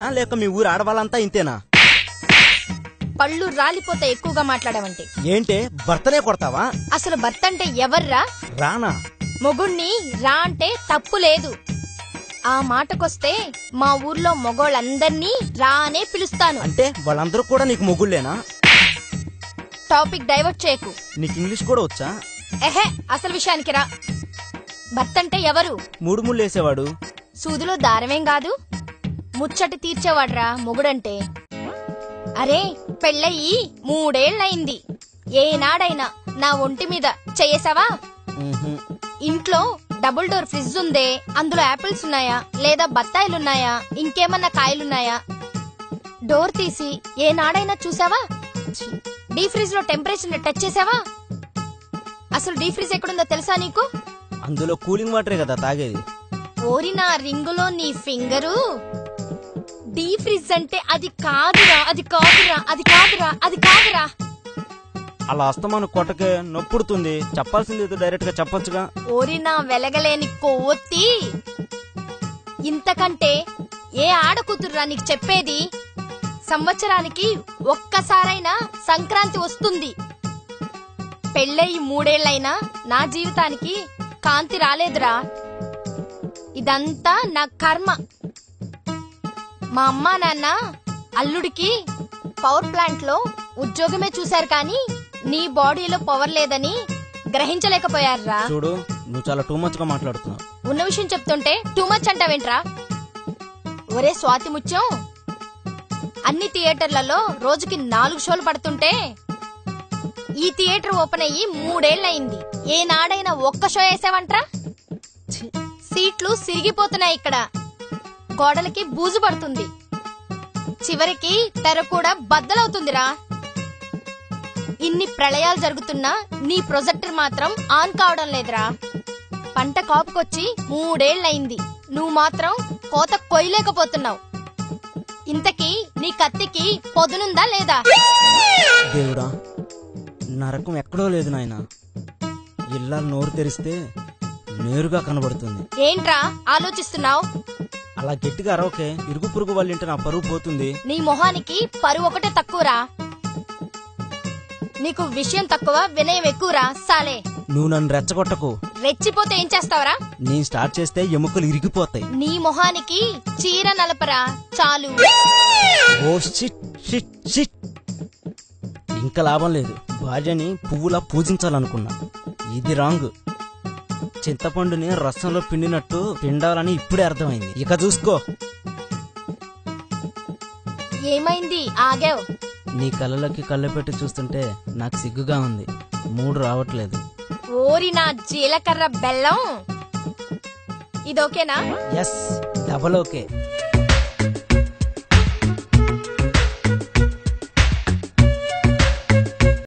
లేక మీ ఊరు ఆడవాళ్ళంతా ఇంతేనా? పళ్ళు రాలిపోతే ఎక్కువగా మాట్లాడమంటే ఏంటే భర్తనే కొడతావా? అసలు భర్త అంటే ఎవర్రా? రానా? మొగుణ్ణి రా అంటే తప్పు లేదు. ఆ మాటకొస్తే మా ఊర్లో మొగోళ్ళందర్నీ రా అనే పిలుస్తాను. అంటే వాళ్ళందరూ కూడా నీకు మొగుళ్ళేనా? టాపిక్ డైవర్ట్ చేయకు. నీకు ఇంగ్లీష్ కూడా వచ్చా? ఎహే, అసలు విషయానికి రా. భర్త అంటే ఎవరు? మూడు ముళ్ళేసేవాడు. సూదులో దారమేం కాదు, ముచ్చట తీర్చేవాడ్రా మొగుడంటే. అరే, పెళ్ళయి 3 ఏళ్లయింది. ఏనాడైనా నా ఒంటి మీద చెయ్యేసావా? ఇంట్లో డబుల్ డోర్ ఫ్రిడ్జ్ ఉందే, అందులో యాపిల్స్ ఉన్నాయా లేదా బత్తాయిలున్నాయా ఇంకేమన్నా కాయలున్నాయా? డోర్ తీసి ఏనాడైనా చూసావా? డీ ఫ్రిడ్జ్ లో టెంపరేచర్ టచ్ చేసావా? అసలు డీ ఫ్రిడ్జ్ ఎక్కడుందో తెలుసా నీకు? అందులో కూలింగ్ వాటరే కదా తాగేది. ఓరి నా రింగులో నీ ఫింగరు. డీ ఫ్రిడ్జ్ అంటే అది కాదురా, అది కాదురా, అది కాదురా, అది కాదురా. అలా అస్తమాను కొట్టకే నొప్పుడుతుంది. చెప్పాల్సింది డైరెక్ట్ గా చెప్పొచ్చుగా. ఓరి నా వెలగలేని కొవ్వొత్తి. ఇంతకంటే ఏ ఆడకూతుర్రా నీకు చెప్పేది? సంవత్సరానికి ఒక్కసారైనా సంక్రాంతి వస్తుంది. పెళ్ళయి 3 ఏళ్లైనా నా జీవితానికి కాంతి రాలేదురా. ఇదంతా నా కర్మ. మా అమ్మా నాన్న అల్లుడికి పవర్ ప్లాంట్ లో ఉద్యోగమే చూశారు కానీ నీ బాడీలో పవర్ లేదని గ్రహించలేకపోయారా. చూడు, నువ్వు చాలా టూ మచ్ గా మాట్లాడుతున్నావు. ఉన్న విషయం చెప్తుంటే టూ మచ్ అంటావేంట్రా? ఒరే స్వాతి ముత్యం, అన్ని థియేటర్లలో రోజుకి 4 షోలు పడుతుంటే ఈ థియేటర్ ఓపెన్ అయ్యి 3 ఏళ్లయింది. ఏనాడైనా ఒక్క షో వేసావంట్రా? సీట్లు సిరిగిపోతున్నాయి. ఇక్కడ గోడలకి బూజు పడుతుంది. చివరికి తెర కూడా బద్దలవుతుందిరా. ఇన్ని ప్రళయాలు జరుగుతున్నా నీ ప్రొజెక్టర్ మాత్రం ఆన్ కావడం లేదురా. పంట కాపుకొచ్చి 3 ఏళ్లయింది. నువ్వు మాత్రం కోత కొయ్యలేకపోతున్నావు. ఇంతకీ నీ కత్తికి పొదునుందా లేదా? దేవుడా, నరకం ఎక్కడో లేదు నాయన. ఇల్లాలు నోరు తెరిస్తే నేరుగా కనబడుతుంది. ఏంట్రా ఆలోచిస్తున్నావు? అలా గట్టిగా అరవకే, ఇరుగు పురుగు వాళ్ళింటే నా పరువు పోతుంది. నీ మొహానికి పరువు ఒకటే తక్కువరా. నీకు విషయం తక్కువ, వినయం ఎక్కువరా సాలే. నువ్వు నన్ను రెచ్చగొట్టకు. రెచ్చిపోతే ఏం చేస్తావరా? నేను స్టార్ట్ చేస్తే ఎముకలు ఇరిగిపోతాయి. నీ మొహానికి చీర నలపరా చాలు. ఓ షిట్ షిట్ షిట్. ఇంకా లాభం లేదు. భార్యని పువ్వులా పూజించాలనుకున్నా. ఇది రాంగ్. చింతపండుని రసంలో పిండినట్టు పిండాలని ఇప్పుడే అర్థమైంది. ఇక చూసుకో. ఏమైంది ఆగావ్? నీ కళ్ళలోకి కళ్ళు పెట్టి చూస్తుంటే నాకు సిగ్గుగా ఉంది. మూడు రావట్లేదు. ఓరి నా జీలకర్ర బెల్లం. ఇదోకేనా? Yes, double okay.